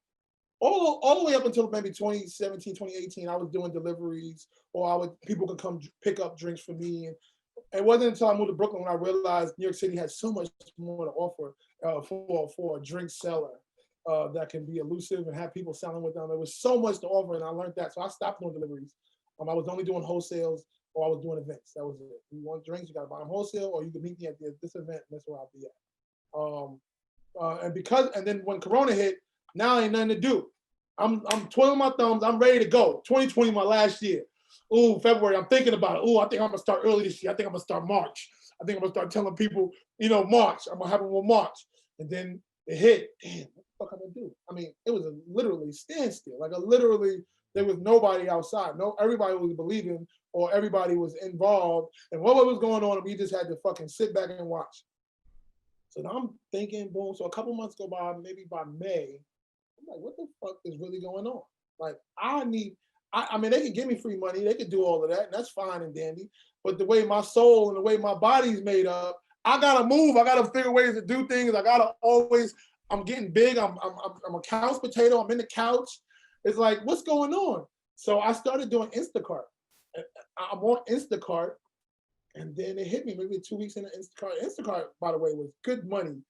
all the way up until maybe 2017, 2018, I was doing deliveries, or people could come pick up drinks for me. And it wasn't until I moved to Brooklyn when I realized New York City had so much more to offer for a drink seller that can be elusive and have people selling with them. There was so much to offer, and I learned that. So I stopped doing deliveries. I was only doing wholesales, or I was doing events. That was it. You want drinks, you got to buy them wholesale, or you can meet me at this event, and that's where I'll be at. And then when Corona hit, now ain't nothing to do. I'm twiddling my thumbs. I'm ready to go. 2020, my last year. Ooh, February, I'm thinking about it. Ooh, I think I'm going to start early this year. I think I'm going to start March. I think I'm going to start telling people, March. I'm going to have them on March. And then it hit. Damn, what the fuck am I going to do? I mean, it was literally standstill. Literally, there was nobody outside. Everybody was believing, or everybody was involved. And what was going on, we just had to fucking sit back and watch. So now I'm thinking, boom. So a couple months go by, maybe by May, I'm like, what the fuck is really going on? I mean, they can give me free money. They can do all of that, and that's fine and dandy. But the way my soul and the way my body's made up, I got to move. I got to figure ways to do things. I got to always, I'm getting big. I'm a couch potato. I'm in the couch. It's like, what's going on? So I started doing Instacart. I'm on Instacart, and then it hit me maybe 2 weeks into Instacart. Instacart, by the way, was good money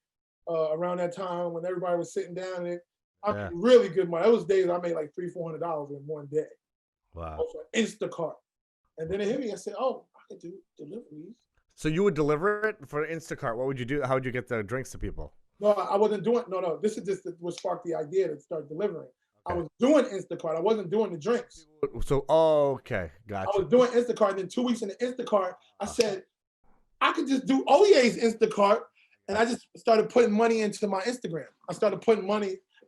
around that time when everybody was sitting down. And really good money. Those days I made like $300-400 in one day. Wow. For Instacart. And then it hit me. I said, oh, I could do deliveries. So you would deliver it for Instacart. What would you do? How would you get the drinks to people? No, I wasn't doing. No. This is just what sparked the idea to start delivering. Okay. I was doing Instacart. I wasn't doing the drinks. So, okay, gotcha. I was doing Instacart, and then 2 weeks into Instacart, I said I could just do Oyay's Instacart, and I just started putting money into my Instagram. I started putting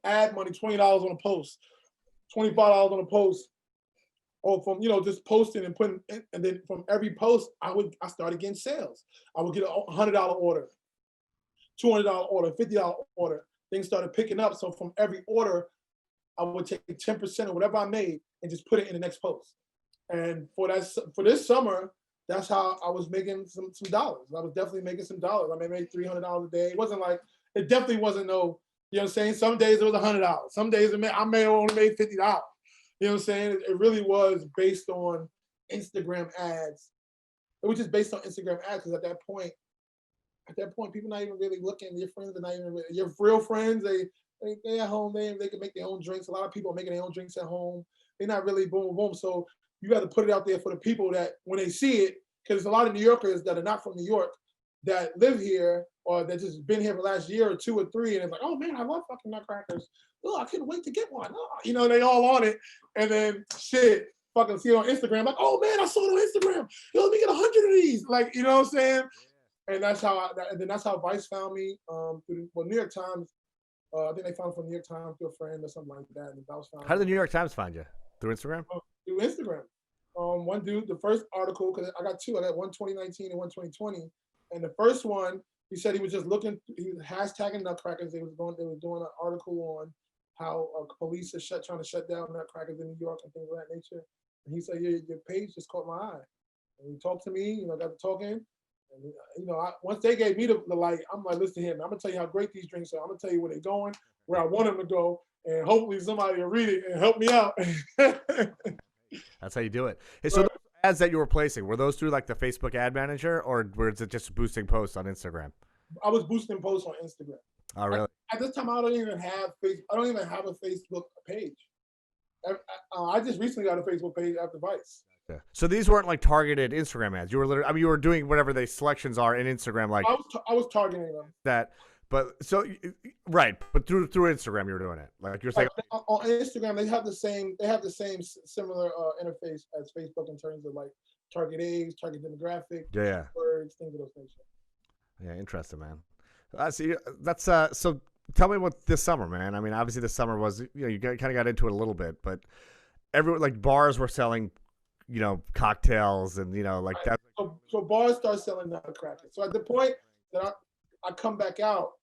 ad money, $20 on a post, $25 on a post. Or from just posting and putting, and then from every post I started getting sales. I would get a $100 order, $200 order, $50 order. Things started picking up. So from every order, I would take 10% of whatever I made and just put it in the next post. And for this summer, that's how I was making some dollars. I was definitely making some dollars. I made $300 a day. It definitely wasn't no, you know what I'm saying? Some days it was $100. Some days I may have only made $50. You know what I'm saying? It really was based on Instagram ads. It was just based on Instagram ads, because at that point, people not even really looking. Your friends are not even really, your real friends. They at home. They can make their own drinks. A lot of people are making their own drinks at home. They're not really boom, boom. So you got to put it out there for the people that when they see it, because there's a lot of New Yorkers that are not from New York that live here or that just been here for the last year or 2 or 3, and it's like, oh man, I love fucking nutcrackers. Oh, I couldn't wait to get one. Oh, they all on it. And then shit, fucking see it on Instagram, like, oh man, I saw it on Instagram. Yo, let me get 100 of these. Like, you know what I'm saying? And that's how Vice found me. New York Times, I think they found it from New York Times through a friend or something like that. And how did the New York Times find you? Through Instagram? Through Instagram. One dude, the first article, because I got two. I got one 2019 and one 2020. And the first one, he said he was just looking, he was hashtagging nutcrackers. They was doing an article on how police are trying to shut down nutcrackers in New York and things of that nature. And he said, your page just caught my eye. And he talked to me, got to talking. And, once they gave me the light, I'm like, listen here, man, I'm going to tell you how great these drinks are. I'm going to tell you where they're going, where I want them to go. And hopefully somebody will read it and help me out. That's how you do it. Hey, so those ads that you were placing, were those through like the Facebook ad manager, or was it just boosting posts on Instagram? I was boosting posts on Instagram. Oh, really? At this time, I don't even have a Facebook page. I just recently got a Facebook page after Vice. Yeah. So these weren't like targeted Instagram ads. You were literally, you were doing whatever the selections are in Instagram, like I was targeting them. That, but so right, but through Instagram, you were doing it. Like you're saying on Instagram, they have the same similar interface as Facebook in terms of like target age, target demographic, words, things of those nature. Yeah, interesting, man. I see. That's so. Tell me about this summer, man. I mean, obviously this summer was, you kind of got into it a little bit, but everyone, like bars were selling, cocktails and, like that. So bars start selling nutcrackers. So at the point that I come back out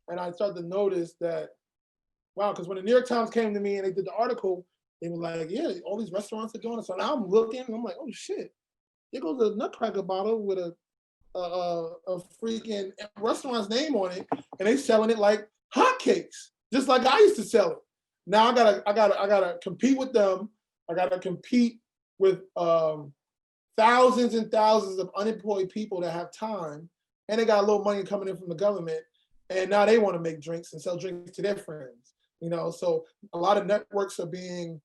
and I started to notice that, wow, because when the New York Times came to me and they did the article, they were like, yeah, all these restaurants are doing it. So now I'm looking and I'm like, oh shit, there goes a nutcracker bottle with a freaking restaurant's name on it, and they selling it like hotcakes, just like I used to sell it. Now I gotta compete with them. I gotta compete with thousands and thousands of unemployed people that have time, and they got a little money coming in from the government, and now they want to make drinks and sell drinks to their friends. You know, so a lot of networks are being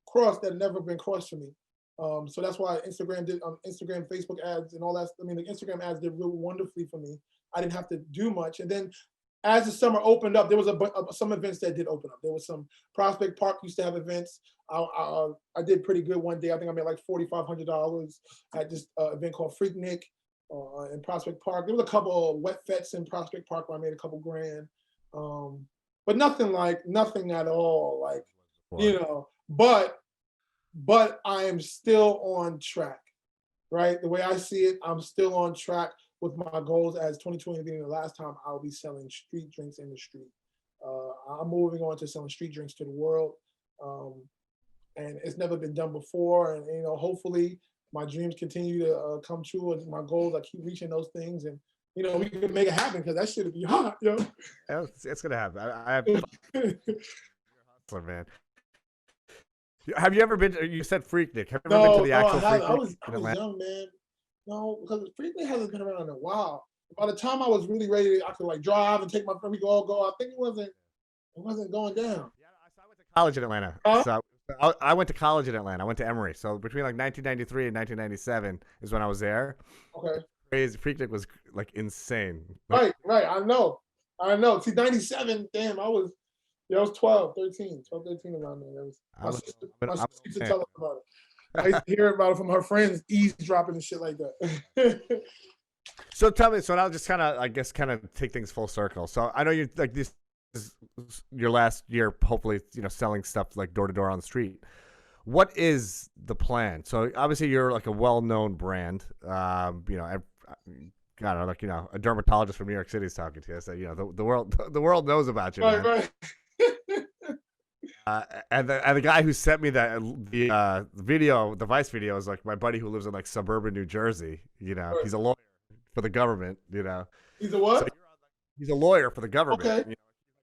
crossed that have never been crossed for me. So that's why Instagram did Instagram, Facebook ads, and all that. I mean, the Instagram ads did really wonderfully for me. I didn't have to do much, and then as the summer opened up, there was some events that did open up. There was some Prospect Park used to have events. I did pretty good one day. I think I made like $4,500 at this event called Freaknik in Prospect Park. There was a couple of wet fets in Prospect Park where I made a couple grand, but nothing at all. Like, you know, but I am still on track, right? The way I see it, I'm still on track with my goals as 2020 being the last time I'll be selling street drinks in the street. I'm moving on to selling street drinks to the world. And it's never been done before. And, you know, hopefully my dreams continue to come true. And my goals, I keep reaching those things. And, you know, we can make it happen because that shit would be hot, yo. It's going to happen. I have hustler, man. Have you ever been, you said Freaknik. Have you ever been to the actual Freaknik? I was young, man. No, because Freaknik hasn't been around in a while. By the time I was really ready, I could like drive and take my friend, we could all go. I think it wasn't going down. Yeah, I went to college in Atlanta. So I went to college in Atlanta. I went to Emory. So between like 1993 and 1997 is when I was there. Okay. Crazy. Freaknik was like insane. Right. I know. See, 97, damn, I was 12, 13 around there. My sister used to tell us about it. I used to hear about it from her friends, eavesdropping and shit like that. So tell me, so I'll just kind of take things full circle. So I know you're like this is your last year, hopefully, you know, selling stuff like door to door on the street. What is the plan? So obviously you're like a well-known brand. You know, God, like, you know, a dermatologist from New York City is talking to you. So, you know, the world knows about you. Right. And the guy who sent me the video, the Vice video, is like my buddy who lives in like suburban New Jersey. You know, He's a lawyer for the government. You know, he's a what? So he's a lawyer for the government. Okay. You know,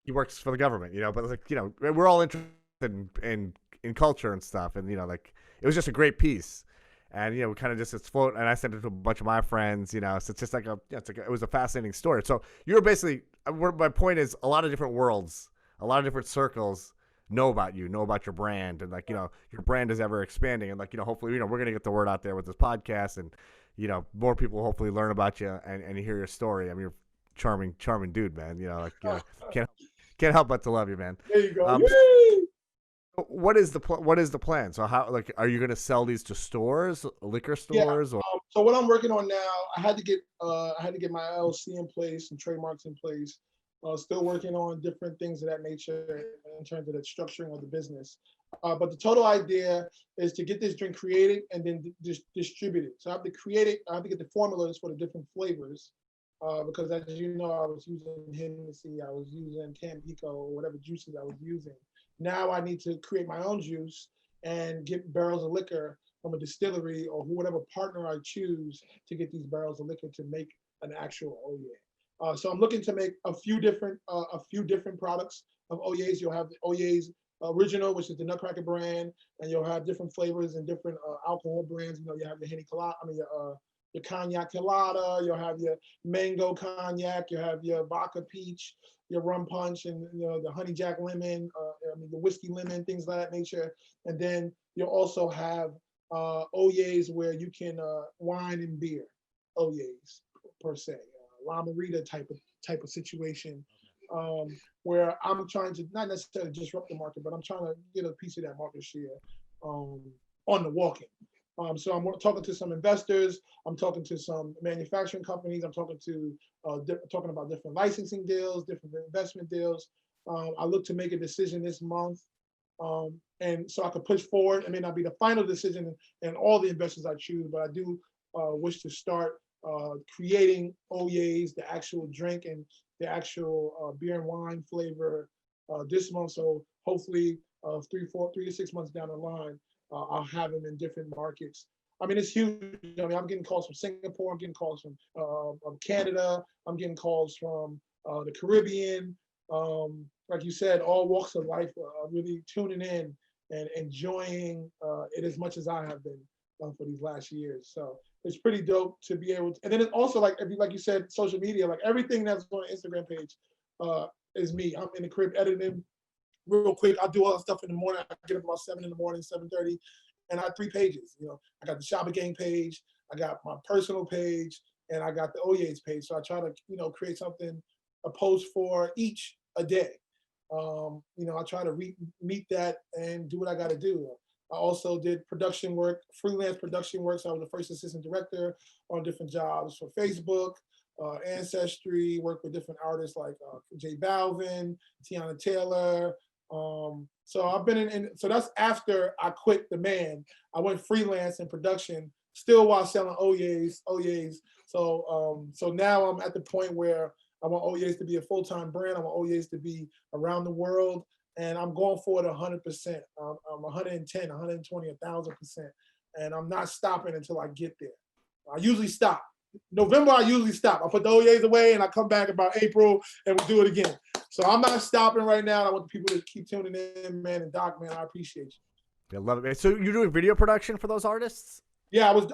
he works for the government. You know, but like, you know, we're all interested in culture and stuff, and you know, like it was just a great piece. And you know, we kind of just explode. And I sent it to a bunch of my friends. You know, so it's just like it was a fascinating story. So you're basically, my point is, a lot of different worlds, a lot of different circles know about you, know about your brand, and like, you know, your brand is ever expanding, and like, you know, hopefully, you know, we're gonna get the word out there with this podcast, and you know, more people hopefully learn about you and hear your story. I mean, you're charming dude, man. You know, like, you know, can't help but to love you, man. There you go. What is the plan? So how, like, are you gonna sell these to stores, liquor stores? Yeah. So what I'm working on now, I had to get my LLC in place and trademarks in place. Still working on different things of that nature in terms of the structuring of the business. But the total idea is to get this drink created and then distribute it. So I have to create it. I have to get the formulas for the different flavors because, as you know, I was using Hennessy, I was using Tampico, whatever juices I was using. Now I need to create my own juice and get barrels of liquor from a distillery or whatever partner I choose to get these barrels of liquor to make an actual Oyay. So I'm looking to make a few different products of Oyays. You'll have the Oyay's original, which is the Nutcracker brand, and you'll have different flavors and different alcohol brands. You know, you have your Henny Colada, your Cognac Colada, you'll have your Mango Cognac, you have your Vodka Peach, your Rum Punch, and you know, the Honey Jack Lemon, the Whiskey Lemon, things of that nature. And then you'll also have Oyays where you can wine and beer Oyays per se. La Marita type of situation, where I'm trying to not necessarily disrupt the market, but I'm trying to get a piece of that market share on the walk-in. So I'm talking to some investors, I'm talking to some manufacturing companies, I'm talking about different licensing deals, different investment deals. I look to make a decision this month, and so I could push forward. It may not be the final decision and all the investors I choose, but I do wish to start creating Oyays, the actual drink and the actual beer and wine flavor this month. So hopefully 3 to 6 months down the line, I'll have them in different markets. I mean, it's huge. I mean, I'm getting calls from Singapore, I'm getting calls from Canada, I'm getting calls from the Caribbean, like you said, all walks of life really tuning in and enjoying it as much as I have been for these last years. So it's pretty dope to be able to, and then it's also like, if you, like you said, social media, like everything that's on the Instagram page is me. I'm in the crib editing real quick. I'll do all that stuff in the morning. I get up about 7 in the morning, 7:30, and I have 3 pages. You know, I got the Shabba Gang page, I got my personal page, and I got the Oyay's page. So I try to, create something, a post for each a day. I try to meet that and do what I got to do. I also did production work, freelance production work. So I was the first assistant director on different jobs for Facebook, Ancestry, worked with different artists like J Balvin, Tiana Taylor. So I've been so that's after I quit the man. I went freelance in production, still while selling Oyay's. So now I'm at the point where I want Oyay's to be a full-time brand. I want Oyay's to be around the world. And I'm going for it 100%. I'm 110, 120, 1,000%. And I'm not stopping until I get there. I usually stop. November, I usually stop. I put the Oyay's away and I come back about April and we do it again. So I'm not stopping right now. I want the people to keep tuning in, man. And Doc, man, I appreciate you. I love it, man. So you're doing video production for those artists? Yeah, I was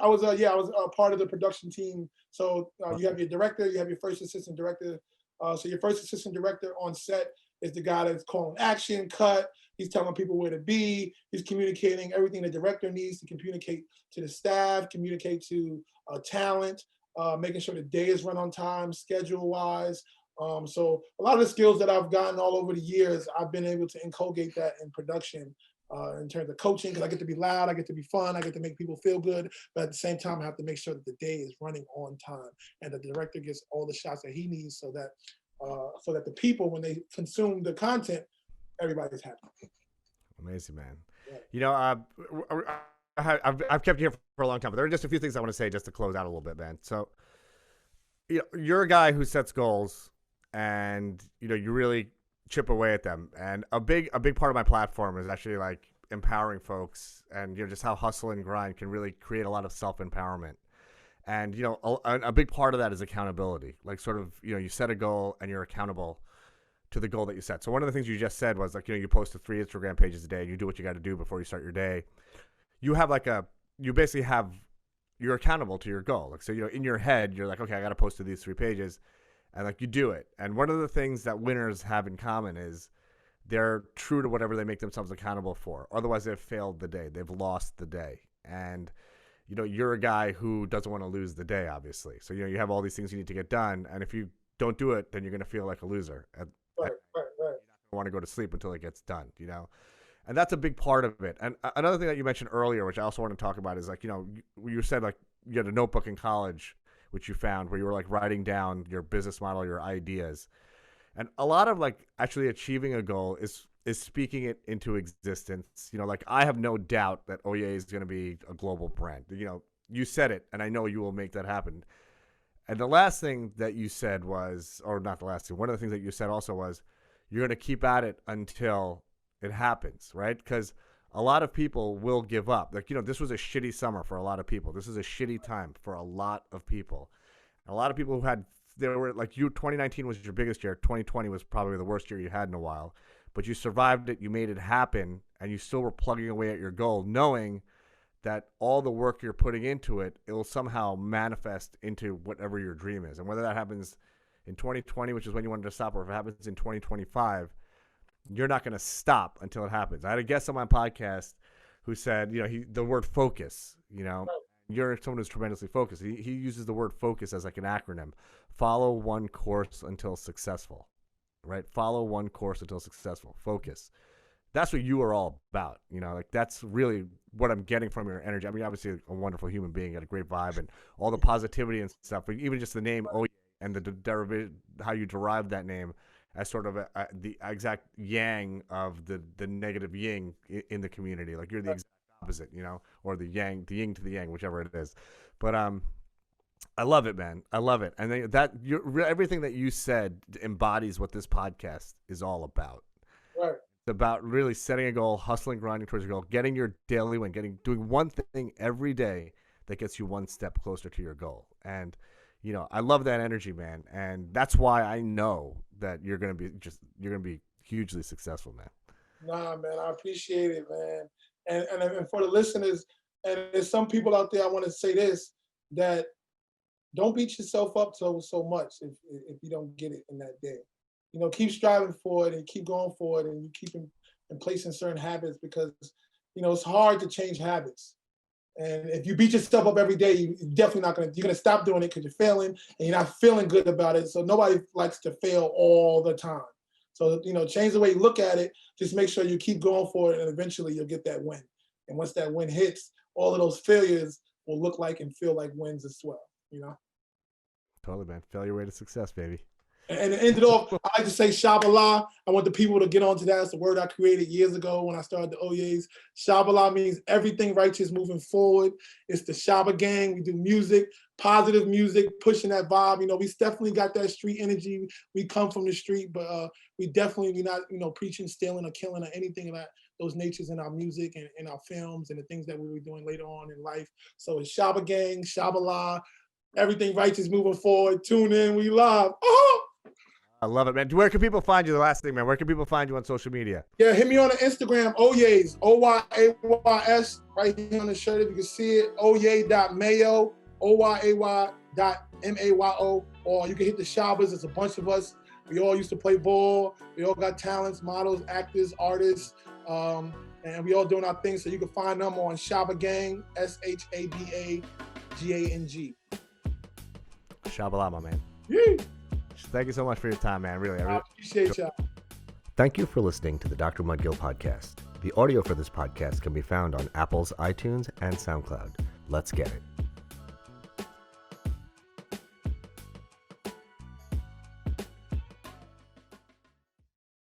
part of the production team. So you have your director, you have your first assistant director. So your first assistant director on set is the guy that's calling action, cut. He's telling people where to be. He's communicating everything the director needs to communicate to the staff, communicate to talent, making sure the day is run on time, schedule-wise. So a lot of the skills that I've gotten all over the years, I've been able to inculcate that in production. In terms of coaching, because I get to be loud, I get to be fun, I get to make people feel good, but at the same time, I have to make sure that the day is running on time and the director gets all the shots that he needs so that the people, when they consume the content, everybody's happy. Amazing, man. Yeah. You know, I've kept you here for a long time, but there are just a few things I want to say just to close out a little bit, man. So, you're a guy who sets goals, and you really chip away at them. And a big part of my platform is actually like empowering folks, and just how hustle and grind can really create a lot of self-empowerment. And a big part of that is accountability. Like, sort of, you set a goal and you're accountable to the goal that you set. So one of the things you just said was like, you post to 3 Instagram pages a day and you do what you got to do before you start your day. You're accountable to your goal. Like, so in your head you're like, okay, I got to post to these 3 pages. And like, you do it. And one of the things that winners have in common is they're true to whatever they make themselves accountable for. Otherwise, they've failed the day. They've lost the day. And, you're a guy who doesn't want to lose the day, obviously. So, you have all these things you need to get done. And if you don't do it, then you're going to feel like a loser. Right. You're not going to want to go to sleep until it gets done, And that's a big part of it. And another thing that you mentioned earlier, which I also want to talk about, is like, you said like you had a notebook in college, which you found, where you were like writing down your business model, your ideas. And a lot of like actually achieving a goal is speaking it into existence. Like, I have no doubt that Oyay is going to be a global brand. You said it, and I know you will make that happen. And the last thing that you said was, or not the last thing, one of the things that you said also was, you're going to keep at it until it happens, right? Because a lot of people will give up. Like, this was a shitty summer for a lot of people. This is a shitty time for a lot of people. A lot of people who they were like you, 2019 was your biggest year. 2020 was probably the worst year you had in a while. But you survived it, you made it happen, and you still were plugging away at your goal, knowing that all the work you're putting into it, it will somehow manifest into whatever your dream is. And whether that happens in 2020, which is when you wanted to stop, or if it happens in 2025, you're not going to stop until it happens. I had a guest on my podcast who said, the word focus, you're someone who's tremendously focused. He uses the word focus as like an acronym. Follow one course until successful, right? Follow one course until successful. Focus. That's what you are all about. Like, that's really what I'm getting from your energy. I mean, obviously a wonderful human being, got a great vibe and all the positivity and stuff, but even just the name Oyay and the derivation, how you derive that name as sort of the exact yang of the negative yin in the community. Like, you're the exact opposite, or the yin to the yang, whichever it is. But I love it, man. I love it. And everything that you said embodies what this podcast is all about. Right. It's about really setting a goal, hustling, grinding towards your goal, getting your daily win, doing one thing every day that gets you one step closer to your goal. And I love that energy, man. And that's why I know that you're going to be hugely successful, man. Nah, man, I appreciate it, man. And for the listeners, and there's some people out there, I want to say this, that don't beat yourself up so much if you don't get it in that day. You know, keep striving for it and keep going for it, and you keep in placing certain habits, because, you know, it's hard to change habits. And if you beat yourself up every day, you're definitely not you're gonna stop doing it because you're failing and you're not feeling good about it. So nobody likes to fail all the time. So, you know, change the way you look at it. Just make sure you keep going for it, and eventually you'll get that win. And once that win hits, all of those failures will look like and feel like wins as well, you know? Totally, man. Failure way to success, baby. And to end it off, I like to say Shabala. I want the people to get onto that. It's the word I created years ago when I started the Oyays. Shabala means everything righteous moving forward. It's the Shaba gang. We do music, positive music, pushing that vibe. You know, we definitely got that street energy. We come from the street, but we not, you know, preaching, stealing, or killing, or anything of that, those natures in our music and in our films and the things that we were doing later on in life. So it's Shaba gang, Shabala, everything righteous moving forward. Tune in, we live. Oh! I love it, man. Where can people find you? The last thing, man. Where can people find you on social media? Yeah, hit me on the Instagram, Oyays, Oyays, right here on the shirt if you can see it, oyay.mayo, oyay.mayo, or you can hit the Shabbas. There's a bunch of us. We all used to play ball. We all got talents, models, actors, artists, and we all doing our thing. So you can find them on Shaba Gang, SHABAGANG. Shabala, my man. Yeah. Thank you so much for your time, man. Really, I appreciate y'all. Thank you for listening to the Dr. Mudgil podcast. The audio for this podcast can be found on Apple's iTunes and SoundCloud. Let's get it.